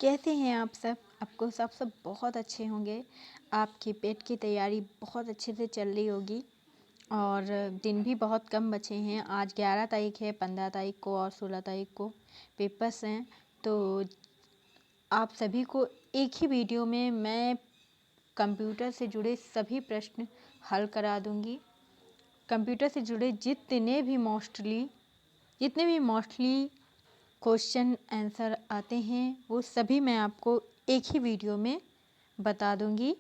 कैसे हैं आप सब? आपको सब बहुत अच्छे होंगे। आपकी पेट की तैयारी बहुत अच्छे से चल रही होगी और दिन भी बहुत कम बचे हैं। आज 11 तारीख है, 15 तारीख को और 16 तारीख को पेपर्स हैं। तो आप सभी को एक ही वीडियो में मैं कंप्यूटर से जुड़े सभी प्रश्न हल करा दूंगी। कंप्यूटर से जुड़े जितने भी मोस्टली क्वेश्चन आंसर आते हैं वो सभी मैं आपको एक ही वीडियो में बता दूंगी।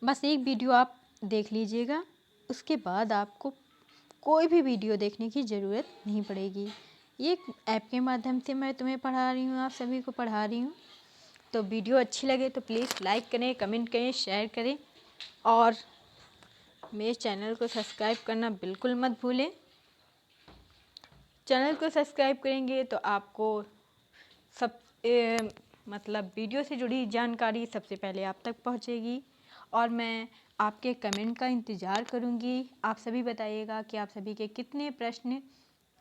बस एक वीडियो आप देख लीजिएगा, उसके बाद आपको कोई भी वीडियो देखने की ज़रूरत नहीं पड़ेगी। ये ऐप के माध्यम से मैं तुम्हें पढ़ा रही हूँ, आप सभी को पढ़ा रही हूँ। तो वीडियो अच्छी लगे तो प्लीज़ लाइक करें, कमेंट करें, शेयर करें और मेरे चैनल को सब्सक्राइब करना बिल्कुल मत भूलें। चैनल को सब्सक्राइब करेंगे तो आपको मतलब वीडियो से जुड़ी जानकारी सबसे पहले आप तक पहुंचेगी और मैं आपके कमेंट का इंतज़ार करूंगी। आप सभी बताइएगा कि आप सभी के कितने प्रश्न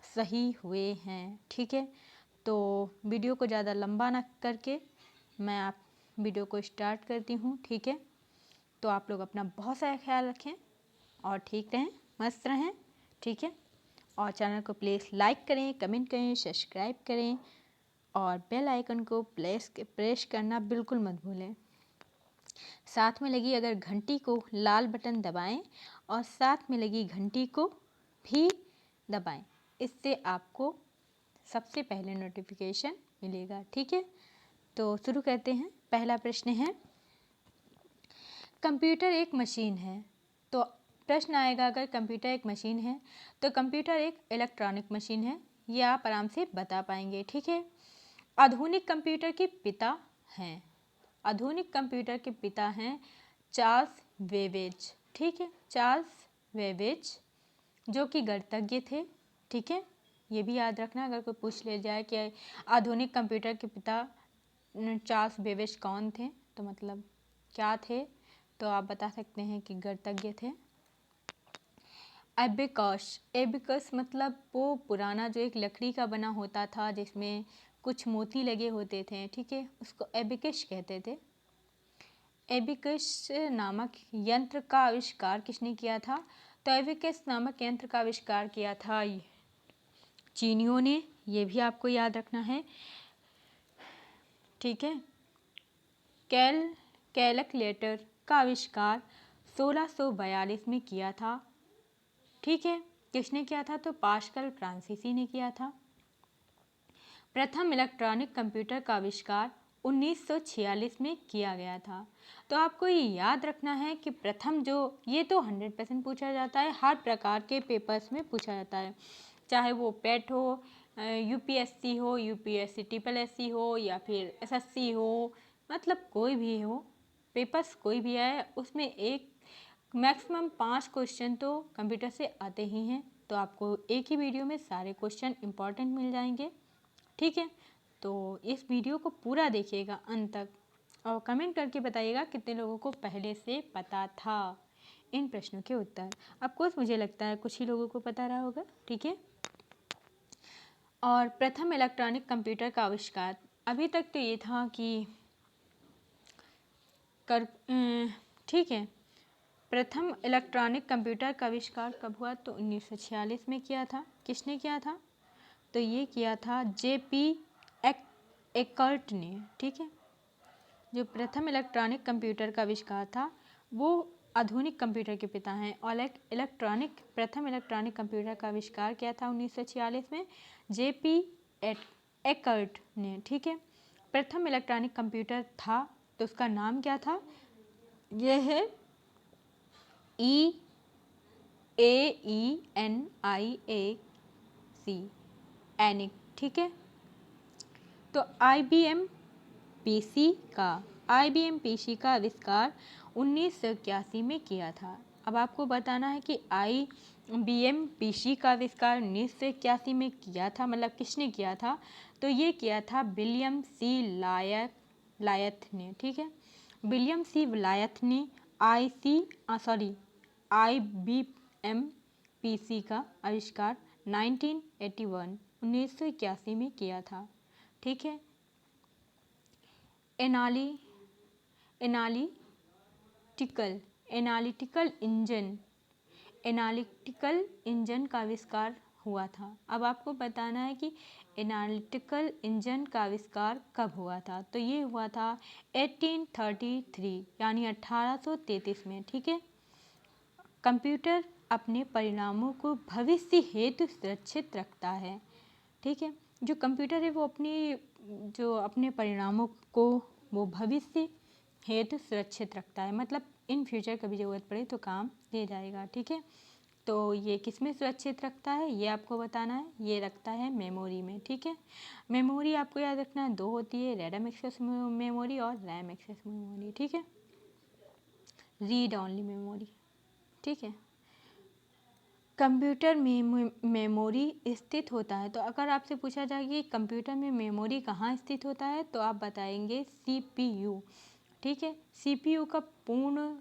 सही हुए हैं, ठीक है। तो वीडियो को ज़्यादा लंबा ना करके मैं आप वीडियो को स्टार्ट करती हूँ, ठीक है। तो आप लोग अपना बहुत सारा ख्याल रखें और ठीक रहें, मस्त रहें, ठीक है। और चैनल को प्लीज़ लाइक करें, कमेंट करें, सब्सक्राइब करें और बेल आइकन को प्रेस करना बिल्कुल मत भूलें। साथ में लगी अगर घंटी को लाल बटन दबाएं और साथ में लगी घंटी को भी दबाएं, इससे आपको सबसे पहले नोटिफिकेशन मिलेगा, ठीक है। तो शुरू करते हैं। पहला प्रश्न है, कंप्यूटर एक मशीन है। तो प्रश्न आएगा अगर कंप्यूटर एक मशीन है तो कंप्यूटर एक इलेक्ट्रॉनिक मशीन है, ये आप आराम से बता पाएंगे, ठीक है। आधुनिक कंप्यूटर के पिता हैं, आधुनिक कंप्यूटर के पिता हैं चार्ल्स बेबेज, ठीक है। चार्ल्स बेबेज जो कि गणितज्ञ थे, ठीक है। ये भी याद रखना अगर कोई पूछ ले जाए कि आधुनिक कंप्यूटर के पिता चार्ल्स बेबेज कौन थे तो मतलब क्या थे, तो आप बता सकते हैं कि गणितज्ञ थे। एबिकस, एबिकस मतलब वो पुराना जो एक लकड़ी का बना होता था जिसमें कुछ मोती लगे होते थे, ठीक है, उसको एबिकस कहते थे। एबिकस नामक यंत्र का आविष्कार किसने किया था? तो एबिकस नामक यंत्र का आविष्कार किया था चीनियों ने, ये भी आपको याद रखना है, ठीक है। कैलकुलेटर का आविष्कार 1642 में किया था, ठीक है। किसने किया था? तो पास्कल फ्रांसीसी ने किया था। प्रथम इलेक्ट्रॉनिक कंप्यूटर का आविष्कार 1946 में किया गया था। तो आपको ये याद रखना है कि प्रथम जो, ये तो 100% पूछा जाता है, हर प्रकार के पेपर्स में पूछा जाता है, चाहे वो पेट हो, यूपीएससी हो, यूपीएससी ट्रिपल एससी हो या फिर एसएससी हो, मतलब कोई भी हो, पेपर्स कोई भी आए उसमें एक मैक्सिमम 5 क्वेश्चन तो कंप्यूटर से आते ही हैं। तो आपको एक ही वीडियो में सारे क्वेश्चन इंपॉर्टेंट मिल जाएंगे, ठीक है। तो इस वीडियो को पूरा देखिएगा अंत तक और कमेंट करके बताइएगा कितने लोगों को पहले से पता था इन प्रश्नों के उत्तर। ऑफकोर्स मुझे लगता है कुछ ही लोगों को पता रहा होगा, ठीक है। और प्रथम इलेक्ट्रॉनिक कंप्यूटर का आविष्कार, अभी तक तो ये था कि ठीक है, प्रथम इलेक्ट्रॉनिक कंप्यूटर का आविष्कार कब हुआ? तो 1946 में किया था। किसने किया था? तो ये किया था जेपी एकर्ट ने, ठीक है। जो प्रथम इलेक्ट्रॉनिक कंप्यूटर का आविष्कार था वो आधुनिक कंप्यूटर के पिता हैं और प्रथम इलेक्ट्रॉनिक कंप्यूटर का आविष्कार किया था 1946 में जेपी एकर्ट ने, ठीक है। प्रथम इलेक्ट्रॉनिक कंप्यूटर था तो उसका नाम क्या था? यह है ENIAC, ठीक है। तो IBM पीसी का आविष्कार 1981 में किया था। अब आपको बताना है कि IBM पीसी का आविष्कार 1981 में किया था, मतलब किसने किया था? तो ये किया था विलियम सी लायथ ने, ठीक है। विलियम सी लायथ ने IBM पीसी का आविष्कार 1981 में किया था, ठीक है। एनाली analytical analytical engine analytical engine का आविष्कार हुआ था। अब आपको बताना है कि एनालिटिकल इंजन का आविष्कार कब हुआ था। तो ये हुआ था 1833 यानी 1833 में। ठीक है। कंप्यूटर अपने परिणामों को भविष्य हेतु सुरक्षित रखता है। ठीक है। जो कंप्यूटर है वो अपने परिणामों को वो भविष्य हेतु सुरक्षित रखता है, मतलब इन फ्यूचर कभी ज़रूरत पड़े तो काम दे जाएगा। ठीक है। तो ये किस में सुरक्षित रखता है ये आपको बताना है। ये रखता है मेमोरी में। ठीक है। मेमोरी आपको याद रखना है, दो होती है, रैंडम एक्सेस मेमोरी और रैम एक्सेस मेमोरी। ठीक है। Read only memory. ठीक है। कंप्यूटर में मेमोरी स्थित होता है। तो अगर आपसे पूछा जाए कि कंप्यूटर में मेमोरी कहाँ स्थित होता है तो आप बताएंगे CPU। ठीक है। CPU का पूर्ण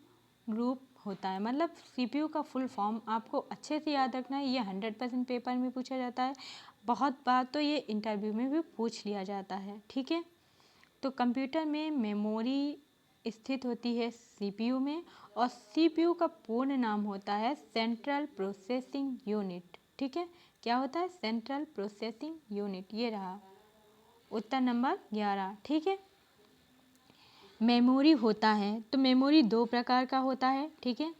रूप होता है, मतलब CPU का फुल फॉर्म आपको अच्छे से याद रखना है। ये 100% पेपर में पूछा जाता है, बहुत बार तो ये इंटरव्यू में भी पूछ लिया जाता है। ठीक है। तो कंप्यूटर में मेमोरी स्थित होती है CPU में, और CPU का पूर्ण नाम होता है सेंट्रल प्रोसेसिंग यूनिट। ठीक है। क्या होता है? Central processing unit. ये रहा उत्तर नंबर 11। ठीक है। मेमोरी होता है तो मेमोरी दो प्रकार का होता है। ठीक है।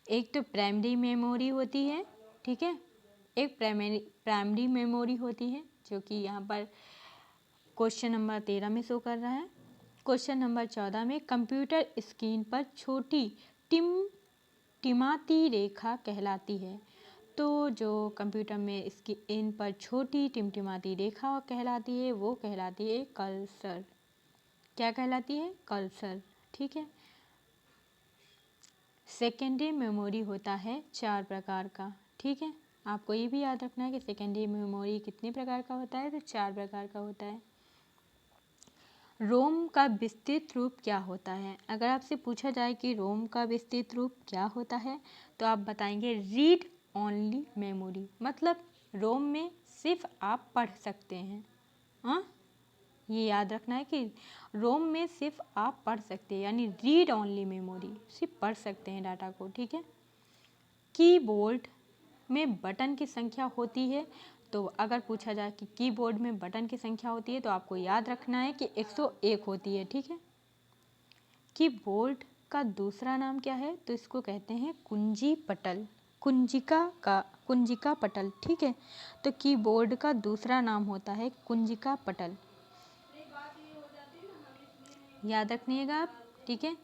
एक तो प्राइमरी मेमोरी होती है। ठीक है। एक प्राइमरी मेमोरी होती है, जो कि यहाँ पर क्वेश्चन नंबर 13 में शो कर रहा है। क्वेश्चन नंबर 14 में कंप्यूटर स्क्रीन पर छोटी टिमटिमाती रेखा कहलाती है। तो जो कंप्यूटर में स्क्रीन पर छोटी टिमटिमाती रेखा कहलाती है वो कहलाती है कर्सर। क्या कहलाती है? कर्सर। ठीक है। सेकेंडरी मेमोरी होता है 4 प्रकार का। ठीक है। आपको ये भी याद रखना है कि सेकेंडरी मेमोरी कितने प्रकार का होता है, तो 4 प्रकार का होता है। रोम का विस्तृत रूप क्या होता है? अगर आपसे पूछा जाए कि रोम का विस्तृत रूप क्या होता है तो आप बताएंगे रीड ओनली मेमोरी, मतलब रोम में सिर्फ आप पढ़ सकते हैं। हाँ, ये याद रखना है कि रोम में सिर्फ आप पढ़ सकते हैं, यानी रीड ओनली मेमोरी, सिर्फ पढ़ सकते हैं डाटा को। ठीक है। कीबोर्ड में बटन की संख्या होती है। तो अगर पूछा जाए कि कीबोर्ड में बटन की संख्या होती है तो आपको याद रखना है कि 101 होती है। ठीक है। कीबोर्ड का दूसरा नाम क्या है? तो इसको कहते हैं कुंजी पटल, कुंजिका पटल। ठीक है। तो कीबोर्ड का दूसरा नाम होता है कुंजिका पटल, याद रखिएगा आप। ठीक है।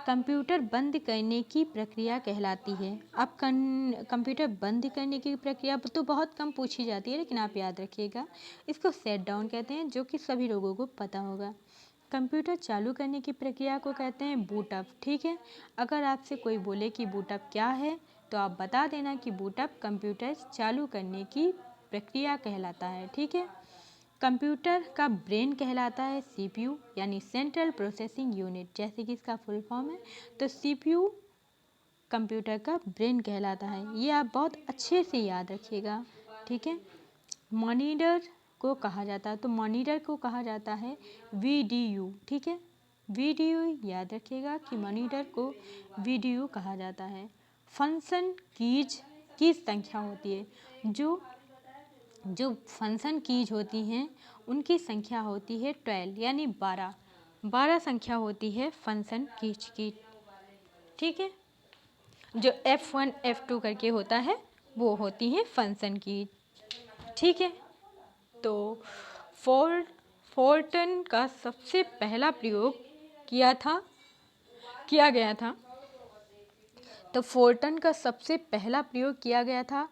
कंप्यूटर बंद करने की प्रक्रिया कहलाती है। अब कंप्यूटर बंद करने की प्रक्रिया तो बहुत कम पूछी जाती है, लेकिन आप याद रखिएगा इसको सेट डाउन कहते हैं, जो कि सभी लोगों को पता होगा। कंप्यूटर चालू करने की प्रक्रिया को कहते हैं बूटअप। ठीक है। अगर आपसे कोई बोले कि बूटअप क्या है तो आप बता देना कि बूटअप कंप्यूटर चालू करने की प्रक्रिया कहलाता है। ठीक है। कंप्यूटर का ब्रेन कहलाता है CPU, यानी सेंट्रल प्रोसेसिंग यूनिट, जैसे कि इसका फुल फॉर्म है। तो CPU कंप्यूटर का ब्रेन कहलाता है। ये आप बहुत अच्छे से याद रखिएगा। ठीक है। मॉनिटर को कहा जाता है, तो मॉनिटर को कहा जाता है VDU। ठीक है। VDU याद रखिएगा कि मॉनिटर को VDU कहा जाता है। फंक्शन कीज की संख्या होती है, जो फंक्शन कीज होती हैं उनकी संख्या होती है 12, यानी 12 संख्या होती है फंक्शन कीज की। ठीक है। जो F1 F2 करके होता है वो होती हैं फंक्शन कीज। ठीक है। तो फोर्टन का सबसे पहला प्रयोग किया गया था। तो फोर्टन का सबसे पहला प्रयोग किया गया था,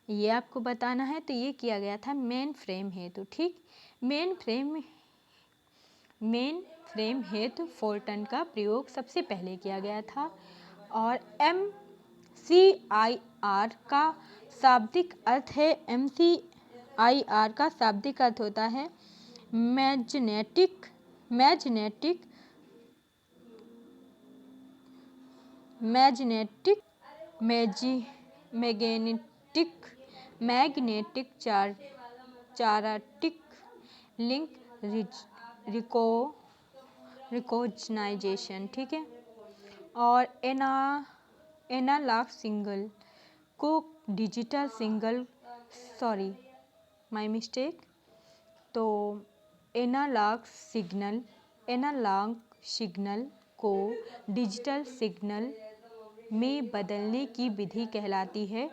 ये आपको बताना है। तो ये किया गया था मेन फ्रेम हेतु। ठीक। मेन फ्रेम हेतु फोर्टन का प्रयोग सबसे पहले किया गया था। और MCIR का शाब्दिक अर्थ है, MCIR का शाब्दिक अर्थ होता है मैग्नेटिक चार्टिक लिंक रिकॉग्नाइजेशन, ठीक है। और एनालॉग सिग्नल को digital signal, sorry my mistake, तो एनालॉग सिग्नल को डिजिटल सिग्नल में बदलने की विधि कहलाती है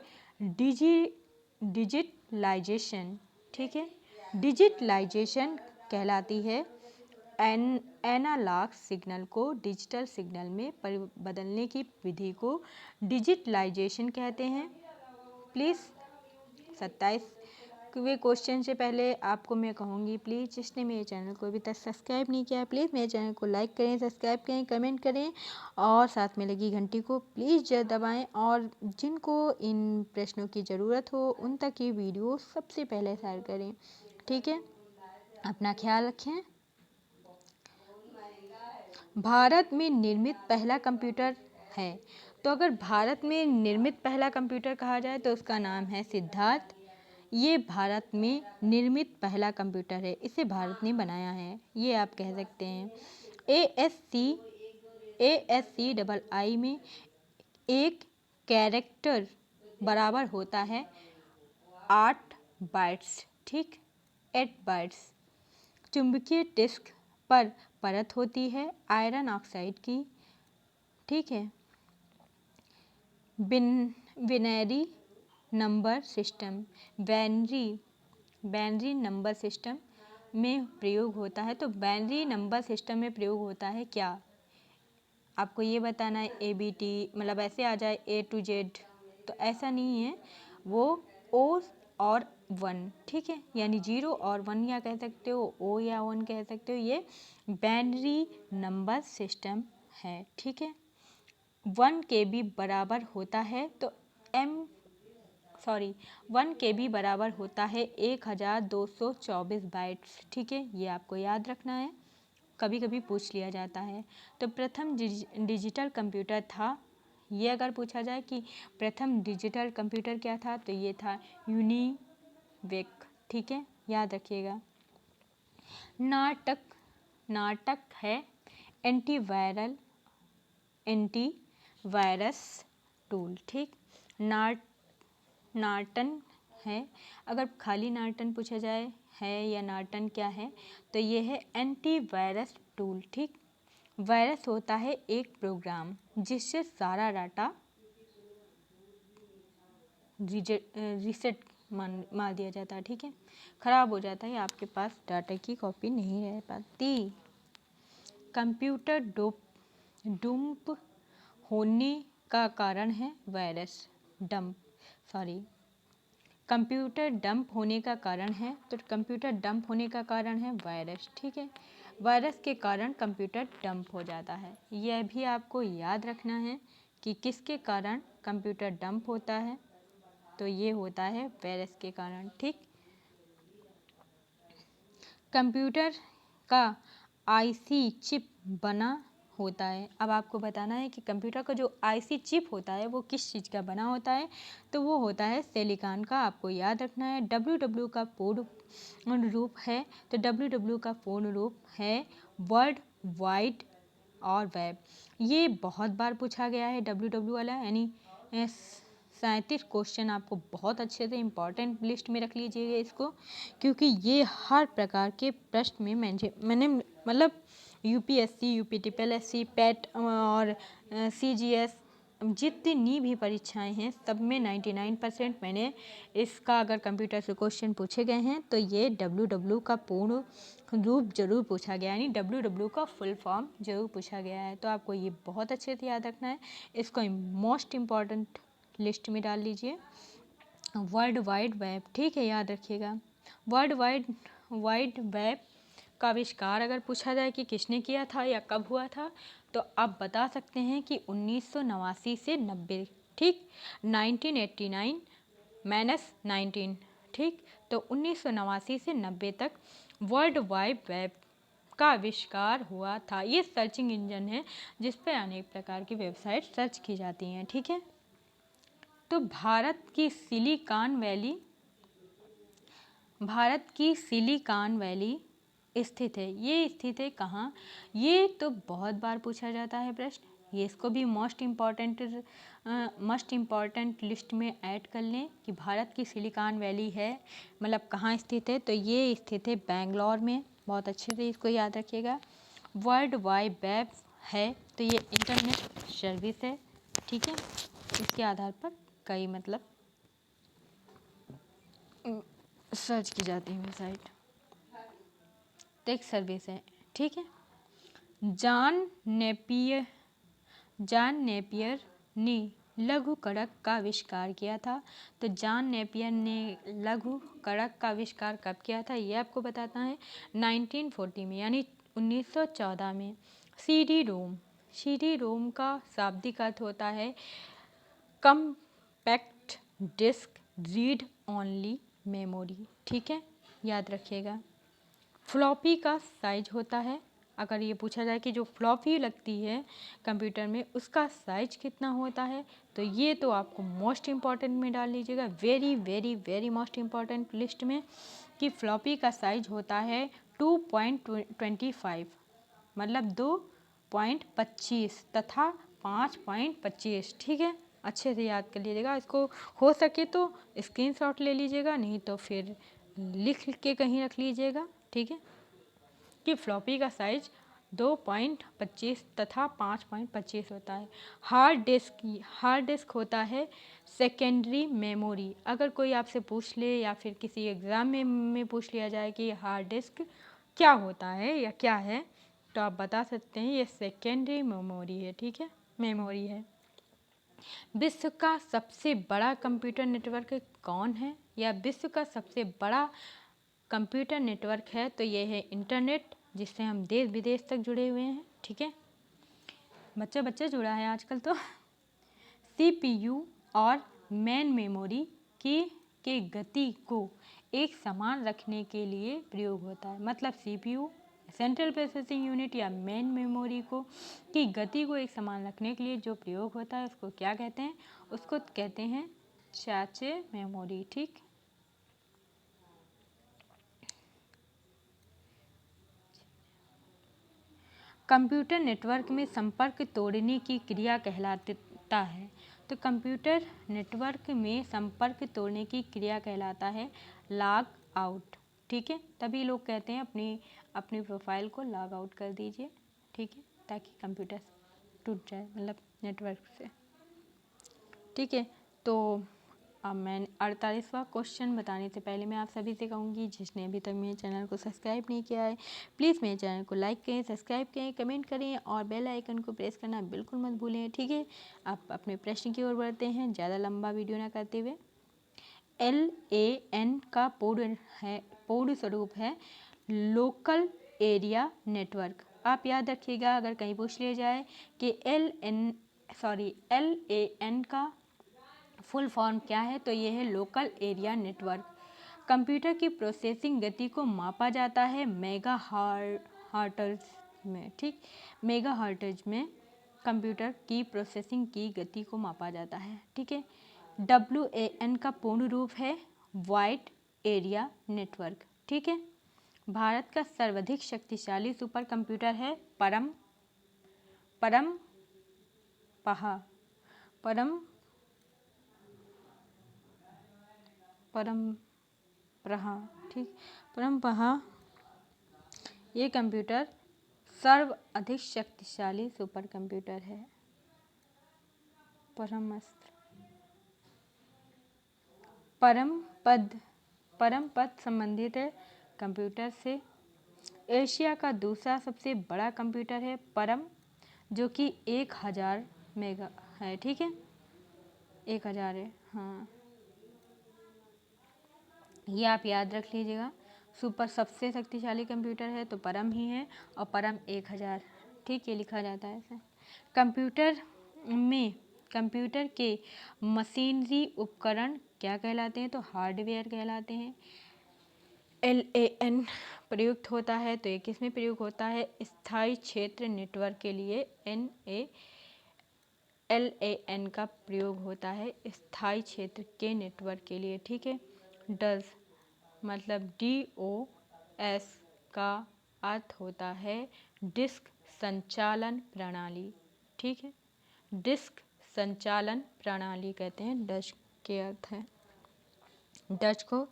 डिजिटलाइजेशन, ठीक है। डिजिटलाइजेशन कहलाती है एनालॉग सिग्नल को डिजिटल सिग्नल में बदलने की विधि को डिजिटलाइजेशन कहते हैं। प्लीज़ 27वें क्वेश्चन से पहले आपको मैं कहूँगी, प्लीज़ जिसने मेरे चैनल को अभी तक सब्सक्राइब नहीं किया है प्लीज़ मेरे चैनल को लाइक करें, सब्सक्राइब करें, कमेंट करें और साथ में लगी घंटी को प्लीज़ दबाएं। और जिनको इन प्रश्नों की ज़रूरत हो उन तक ये वीडियो सबसे पहले शेयर करें, ठीक है। अपना ख्याल रखें। भारत में निर्मित पहला कंप्यूटर है, तो अगर भारत में निर्मित पहला कंप्यूटर कहा जाए तो उसका नाम है सिद्धार्थ। ये भारत में निर्मित पहला कंप्यूटर है, इसे भारत ने बनाया है, ये आप कह सकते हैं। ASCII में एक कैरेक्टर बराबर होता है 8 बाइट्स, ठीक, 8 बाइट्स। चुंबकीय डिस्क पर परत होती है आयरन ऑक्साइड की, ठीक है। Binary number system, binary number system में प्रयोग होता है, तो बैनरी नंबर सिस्टम में प्रयोग होता है क्या, आपको ये बताना है। ABT मतलब ऐसे आ जाए A to Z, तो ऐसा नहीं है, वो O और 1, ठीक है, यानी 0 और 1 या कह सकते हो, O या 1 कह सकते हो, ये बैनरी नंबर सिस्टम है, ठीक है। 1 KB बराबर होता है तो 1 KB बराबर होता है 1224 बाइट्स, ठीक है, ये आपको याद रखना है, कभी कभी पूछ लिया जाता है। तो प्रथम डिजिटल कंप्यूटर था, ये अगर पूछा जाए कि प्रथम डिजिटल कंप्यूटर क्या था तो ये था यूनिवेक, ठीक है, याद रखिएगा। नाटक है एंटीवायरस टूल, ठीक। नार्टन है, अगर खाली नार्टन पूछा जाए है या नार्टन क्या है तो ये है एंटीवायरस टूल, ठीक। वायरस होता है एक प्रोग्राम जिससे सारा डाटा रीसेट मार दिया जाता है, ठीक है, ख़राब हो जाता है, आपके पास डाटा की कॉपी नहीं रह पाती। कंप्यूटर डंप होने का कारण है वायरस, कंप्यूटर डंप होने का कारण है, तो कंप्यूटर डंप होने का कारण है वायरस, ठीक है। वायरस के कारण कंप्यूटर डंप हो जाता है, यह भी आपको याद रखना है कि किसके कारण कंप्यूटर डंप होता है, तो ये होता है वायरस के कारण, ठीक। कंप्यूटर का IC चिप बना होता है, अब आपको बताना है कि कंप्यूटर का जो IC चिप होता है वो किस चीज़ का बना होता है, तो वो होता है सिलिकॉन का, आपको याद रखना है। WW का पूर्ण रूप है, तो WW का पूर्ण रूप है वर्ल्ड वाइड और वेब, ये बहुत बार पूछा गया है WW वाला, यानी 37 क्वेश्चन आपको बहुत अच्छे से इम्पॉर्टेंट लिस्ट में रख लीजिएगा इसको, क्योंकि ये हर प्रकार के प्रश्न में मैंने मतलब UPSC, UPSSC, PET और CGS जितनी भी परीक्षाएं हैं सब में 99% मैंने इसका अगर कंप्यूटर से क्वेश्चन पूछे गए हैं तो ये WW का पूर्ण रूप जरूर पूछा गया, यानी WW का फुल फॉर्म जरूर पूछा गया है, तो आपको ये बहुत अच्छे से याद रखना है, इसको मोस्ट इम्पॉर्टेंट लिस्ट में डाल लीजिए। वर्ल्ड वाइड वेब, ठीक है, याद रखिएगा। वर्ल्ड वाइड वेब का आविष्कार अगर पूछा जाए कि किसने किया था या कब हुआ था, तो आप बता सकते हैं कि 1989 से 90, ठीक, 1989 माइनस 19, ठीक, तो 1989 से 90 तक वर्ल्ड वाइड वेब का आविष्कार हुआ था। ये सर्चिंग इंजन है जिस पर अनेक प्रकार की वेबसाइट सर्च की जाती हैं, ठीक है। तो भारत की सिलिकॉन वैली स्थित है। ये स्थित है कहाँ? ये तो बहुत बार पूछा जाता है प्रश्न। ये इसको भी मोस्ट इम्पॉर्टेंट लिस्ट में ऐड कर लें कि भारत की सिलिकॉन वैली है, मतलब कहाँ स्थित है, तो ये स्थित है बेंगलोर में। बहुत अच्छे से इसको याद रखिएगा। वर्ल्ड वाइड वेब है तो ये इंटरनेट सर्विस है, ठीक है। इसके आधार पर कई मतलब सर्च की जाती है वेबसाइट, टेक सर्विस है, ठीक है। जॉन नेपियर ने लघु कणक का आविष्कार किया था। तो जॉन नेपियर ने लघु कणक का आविष्कार कब किया था ये आपको बताता है 1940 में, यानी 1914 में। सीडी रोम का शाब्दिक अर्थ होता है compact disc read only memory, ठीक है, याद रखिएगा। फ्लॉपी का साइज होता है, अगर ये पूछा जाए कि जो फ्लॉपी लगती है कंप्यूटर में उसका साइज कितना होता है, तो ये तो आपको मोस्ट इम्पॉर्टेंट में डाल लीजिएगा, very very very most important list में, कि फ्लॉपी का साइज होता है 2.25, मतलब 2.25 तथा 5.25, ठीक है। अच्छे से याद कर लीजिएगा इसको, हो सके तो स्क्रीनशॉट ले लीजिएगा, नहीं तो फिर लिख के कहीं रख लीजिएगा, ठीक है, कि फ्लॉपी का साइज 2.25 तथा 5.25 होता है। हार्ड डिस्क होता है सेकेंडरी मेमोरी। अगर कोई आपसे पूछ ले या फिर किसी एग्ज़ाम में पूछ लिया जाए कि हार्ड डिस्क क्या होता है या क्या है, तो आप बता सकते हैं ये सेकेंडरी मेमोरी है, ठीक है, मेमोरी है। विश्व का सबसे बड़ा कंप्यूटर नेटवर्क कौन है, या विश्व का सबसे बड़ा कंप्यूटर नेटवर्क है, तो ये है इंटरनेट, जिससे हम देश विदेश तक जुड़े हुए हैं, ठीक है। बच्चा जुड़ा है आजकल तो। सीपीयू और मेन मेमोरी के गति को एक समान रखने के लिए प्रयोग होता है। मतलब सीपीयू सेंट्रल प्रोसेसिंग यूनिट या मेन मेमोरी को की गति को एक समान रखने के लिए जो प्रयोग होता है उसको क्या कहते हैं? उसको कहते हैं चाचे मेमोरी, ठीक। कंप्यूटर नेटवर्क में संपर्क तोड़ने की क्रिया कहलाता है। तो कंप्यूटर नेटवर्क में संपर्क तोड़ने की क्रिया कहलाता है लॉग आउट, ठीक है। तभी लोग कहते हैं अपनी प्रोफाइल को लॉग आउट कर दीजिए, ठीक है, ताकि कंप्यूटर टूट जाए, मतलब नेटवर्क से, ठीक है। तो अब मैं 48वां क्वेश्चन बताने से पहले मैं आप सभी से कहूँगी, जिसने अभी तक मेरे चैनल को सब्सक्राइब नहीं किया है प्लीज़ मेरे चैनल को लाइक करें, सब्सक्राइब करें, कमेंट करें और बेल आइकन को प्रेस करना बिल्कुल मत भूलें, ठीक है। आप अपने प्रश्न की ओर बढ़ते हैं, ज़्यादा लंबा वीडियो ना करते हुए। LAN का पूर्ण स्वरूप है लोकल एरिया नेटवर्क। आप याद रखिएगा, अगर कहीं पूछ लिया जाए कि LAN का फुल फॉर्म क्या है, तो ये है लोकल एरिया नेटवर्क। कंप्यूटर की प्रोसेसिंग गति को मापा जाता है मेगा हर्ट्ज में, ठीक, मेगा हर्ट्ज में कंप्यूटर की प्रोसेसिंग की गति को मापा जाता है, ठीक है। WAN का पूर्ण रूप है वाइड एरिया नेटवर्क, ठीक है। भारत का सर्वाधिक शक्तिशाली सुपर कंप्यूटर है परमप्रहा, ठीक, परमप्रहा। ये कंप्यूटर सर्वाधिक शक्तिशाली सुपर कंप्यूटर है। परमपद संबंधित है कंप्यूटर से। एशिया का दूसरा सबसे बड़ा कंप्यूटर है परम, जो कि 1000 मेगा है, ठीक है, 1000 है, हाँ, ये आप याद रख लीजिएगा। सुपर सबसे शक्तिशाली कंप्यूटर है तो परम ही है, और परम 1000, ठीक, ये लिखा जाता है ऐसे। कंप्यूटर के मशीनरी उपकरण क्या कहलाते हैं, तो हार्डवेयर कहलाते हैं। LAN प्रयुक्त होता है तो ये किस में प्रयोग होता है? स्थायी क्षेत्र नेटवर्क के लिए LAN का प्रयोग होता है स्थायी क्षेत्र के नेटवर्क के लिए, ठीक है। डज मतलब DOS का अर्थ होता है डिस्क संचालन प्रणाली। ठीक है, डिस्क संचालन प्रणाली कहते हैं, डच के अर्थ है। डच को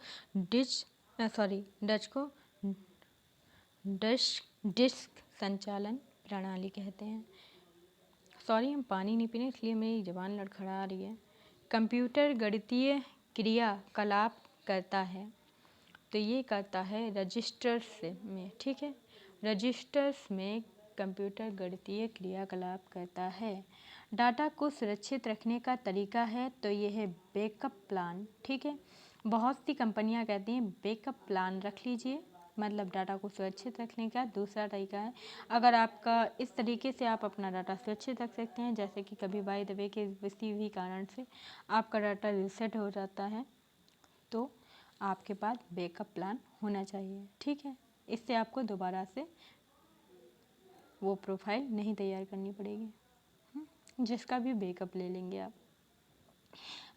डिस्क संचालन प्रणाली कहते हैं। सॉरी, हम पानी नहीं पी रहे इसलिए मेरी ज़बान लड़खड़ा रही है। कंप्यूटर गणितीय क्रियाकलाप करता है, तो ये करता है रजिस्टर्स में। ठीक है, रजिस्टर्स में कंप्यूटर गणितीय क्रियाकलाप करता है। डाटा को सुरक्षित रखने का तरीका है, तो ये है बैकअप प्लान। ठीक है, बहुत सी कंपनियां कहती हैं बैकअप प्लान रख लीजिए, मतलब डाटा को सुरक्षित रखने का दूसरा तरीका है। अगर आपका इस तरीके से आप अपना डाटा सुरक्षित रख सकते हैं, जैसे कि कभी बाय द वे के किसी भी कारण से आपका डाटा रीसेट हो जाता है, तो आपके पास बैकअप प्लान होना चाहिए। ठीक है, इससे आपको दोबारा से वो प्रोफाइल नहीं तैयार करनी पड़ेगी, जिसका भी बैकअप ले लेंगे आप।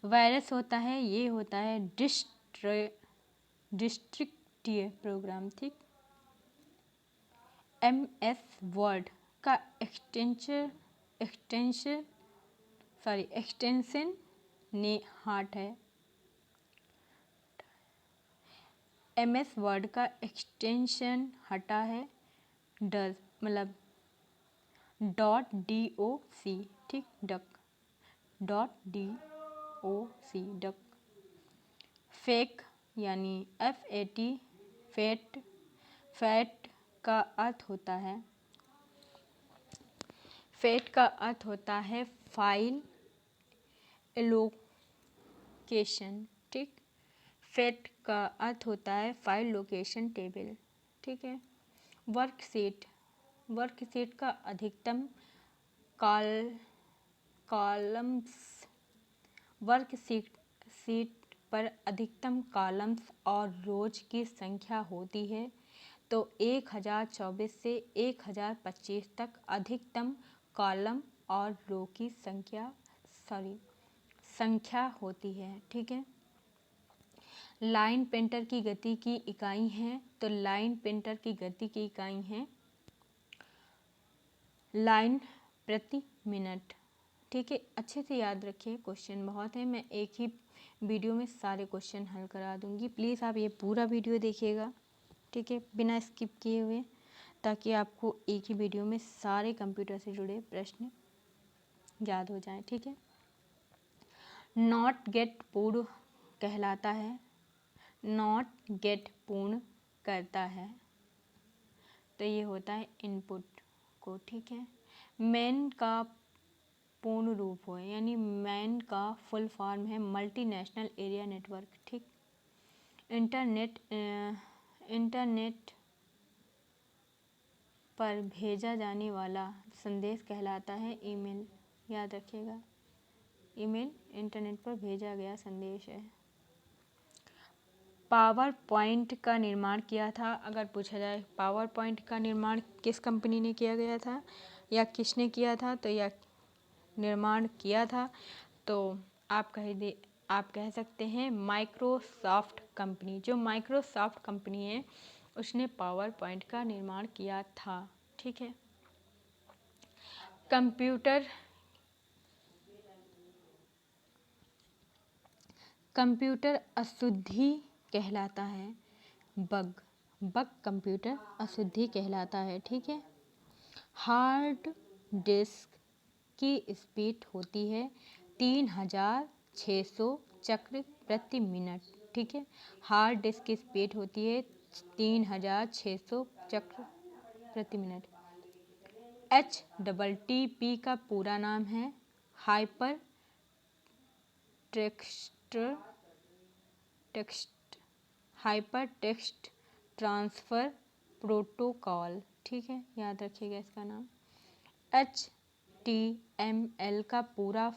वायरस होता है, ये होता है डिस्ट्रक्टिव प्रोग्राम। ठीक, MS वर्ड का एक्सटेंशन ने हार्ट है। MS वर्ड का एक्सटेंशन हटा है डज, मतलब .doc। ठीक, डक .doc डक। फेक यानी FAT फैट का अर्थ होता है, फैट का अर्थ होता है फाइल एलोकेशन। ठीक, फैट का अर्थ होता है फाइल लोकेशन टेबल। ठीक है, वर्कशीट का अधिकतम कॉलम्स, वर्कशीट पर अधिकतम कॉलम्स और रोज की संख्या होती है, तो 1024 से 1025 तक अधिकतम कॉलम और रो की संख्या होती है। ठीक है, लाइन प्रिंटर की गति की इकाई है, तो लाइन प्रिंटर की गति की इकाई है लाइन प्रति मिनट। ठीक है, अच्छे से याद रखिए, क्वेश्चन बहुत है, मैं एक ही वीडियो में सारे क्वेश्चन हल करा दूंगी। प्लीज़ आप ये पूरा वीडियो देखिएगा, ठीक है, बिना स्किप किए हुए, ताकि आपको एक ही वीडियो में सारे कंप्यूटर से जुड़े प्रश्न याद हो जाएं। ठीक है, नॉट गेट पूर्ण कहलाता है, नॉट गेट पूर्ण करता है, तो ये होता है इनपुट को। ठीक है, मैन का पूर्ण रूप हो, यानी मैन का फुल फॉर्म है मल्टीनेशनल एरिया नेटवर्क। ठीक, इंटरनेट पर भेजा जाने वाला संदेश कहलाता है ईमेल। याद रखिएगा, ईमेल इंटरनेट पर भेजा गया संदेश है। पावर पॉइंट का निर्माण किया था, अगर पूछा जाए पावर पॉइंट का निर्माण किस कंपनी ने किया गया था या किसने किया था, तो या निर्माण किया था, तो आप कह सकते हैं माइक्रोसॉफ्ट कंपनी। जो माइक्रोसॉफ्ट कंपनी है उसने पावर पॉइंट का निर्माण किया था। ठीक है, कंप्यूटर अशुद्धि कहलाता है बग कंप्यूटर अशुद्धि कहलाता है। ठीक है, हार्ड डिस्क की स्पीड होती है 3600 चक्र प्रति मिनट। ठीक है, हार्ड डिस्क की स्पीड होती है 3600 चक्र प्रति मिनट। HTTP का पूरा नाम है हाइपर टेक्स्ट ट्रांसफ़र प्रोटोकॉल। ठीक है, याद रखिएगा इसका नाम। HTML का पूरा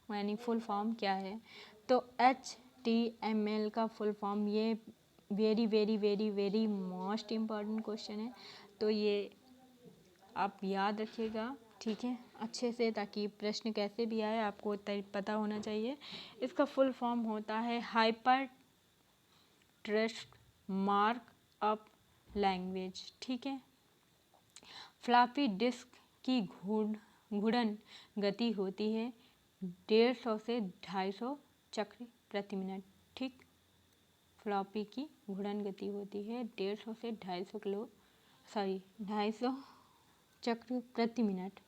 यानी फुल फॉर्म क्या है, तो HTML का फुल फॉर्म, ये very very very very most important question है, तो ये आप याद रखिएगा। ठीक है, अच्छे से, ताकि प्रश्न कैसे भी आए आपको पता होना चाहिए। इसका फुल फॉर्म होता है हाइपर टेक्स्ट मार्कअप लैंग्वेज। ठीक है, फ्लॉपी डिस्क की घूर्णन गति होती है 150 से 250 चक्र प्रति मिनट। ठीक, फ्लॉपी की घूर्णन गति होती है 150 से 250 चक्र प्रति मिनट।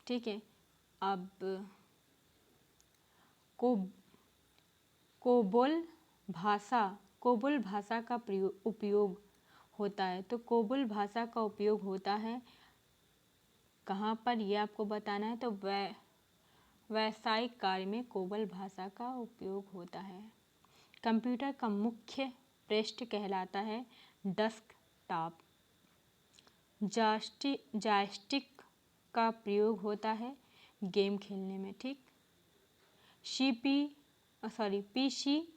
ठीक है, अब कोबोल भाषा का उपयोग होता है। तो कोबोल भाषा का उपयोग होता है कहाँ पर, ये आपको बताना है। तो व्यावसायिक कार्य में कोबोल भाषा का उपयोग होता है। कंप्यूटर का मुख्य पृष्ठ कहलाता है डेस्कटॉप। जॉयस्टिक का प्रयोग होता है गेम खेलने में। ठीक, पीसी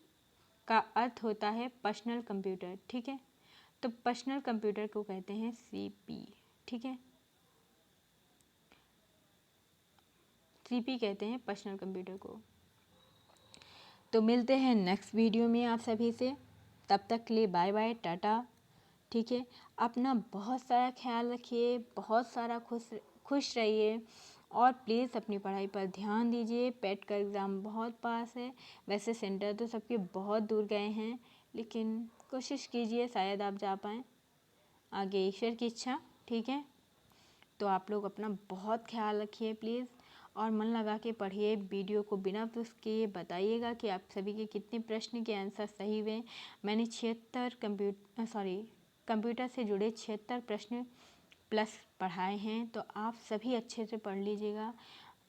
का अर्थ होता है पर्सनल कंप्यूटर। ठीक है, तो पर्सनल कंप्यूटर को कहते हैं सीपी। ठीक है, सीपी कहते हैं पर्सनल कंप्यूटर को। तो मिलते हैं नेक्स्ट वीडियो में आप सभी से, तब तक के लिए बाय बाय, टाटा। ठीक है, अपना बहुत सारा ख्याल रखिए, बहुत सारा खुश रहिए और प्लीज़ अपनी पढ़ाई पर ध्यान दीजिए। पेट का एग्ज़ाम बहुत पास है, वैसे सेंटर तो सबके बहुत दूर गए हैं, लेकिन कोशिश कीजिए शायद आप जा पाएँ, आगे ईश्वर की इच्छा। ठीक है, तो आप लोग अपना बहुत ख्याल रखिए प्लीज़, और मन लगा के पढ़िए। वीडियो को बिना पुश किए बताइएगा कि आप सभी के कितने प्रश्न के आंसर सही हुए। मैंने 76 कंप्यूटर से जुड़े 76 प्रश्न प्लस पढ़ाए हैं, तो आप सभी अच्छे से पढ़ लीजिएगा।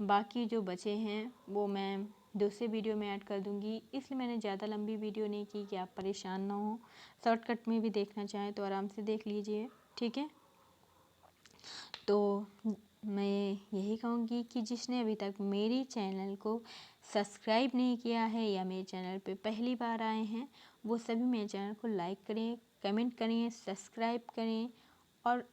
बाकी जो बचे हैं वो मैं दूसरे वीडियो में ऐड कर दूंगी, इसलिए मैंने ज़्यादा लंबी वीडियो नहीं की कि आप परेशान ना हो। शॉर्टकट में भी देखना चाहें तो आराम से देख लीजिए। ठीक है, तो मैं यही कहूँगी कि जिसने अभी तक मेरी चैनल को सब्सक्राइब नहीं किया है या मेरे चैनल पे पहली बार आए हैं, वो सभी मेरे चैनल को लाइक करें, कमेंट करें, सब्सक्राइब करें। और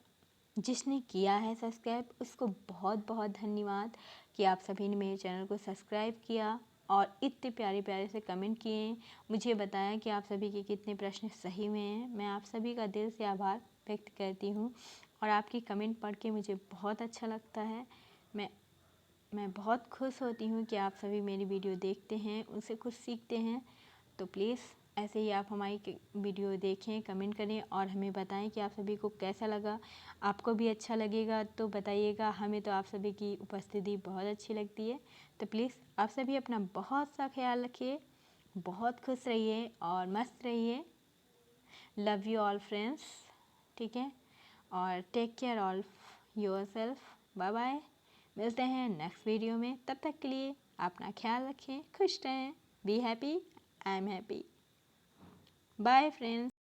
जिसने किया है सब्सक्राइब, उसको बहुत बहुत धन्यवाद कि आप सभी ने मेरे चैनल को सब्सक्राइब किया और इतने प्यारे प्यारे से कमेंट किए, मुझे बताया कि आप सभी के कितने प्रश्न सही में हैं। मैं आप सभी का दिल से आभार व्यक्त करती हूँ, और आपकी कमेंट पढ़ के मुझे बहुत अच्छा लगता है। मैं बहुत खुश होती हूँ कि आप सभी मेरी वीडियो देखते हैं, उनसे कुछ सीखते हैं। तो प्लीज़ ऐसे ही आप हमारी वीडियो देखें, कमेंट करें और हमें बताएं कि आप सभी को कैसा लगा। आपको भी अच्छा लगेगा तो बताइएगा, हमें तो आप सभी की उपस्थिति बहुत अच्छी लगती है। तो प्लीज़ आप सभी अपना बहुत सा ख्याल रखिए, बहुत खुश रहिए और मस्त रहिए। Love you all friends. ठीक है, और take care all yourself. Bye bye, मिलते हैं नेक्स्ट वीडियो में। तब तक के लिए अपना ख्याल रखें, खुश रहें, be happy, I am happy. Bye friends.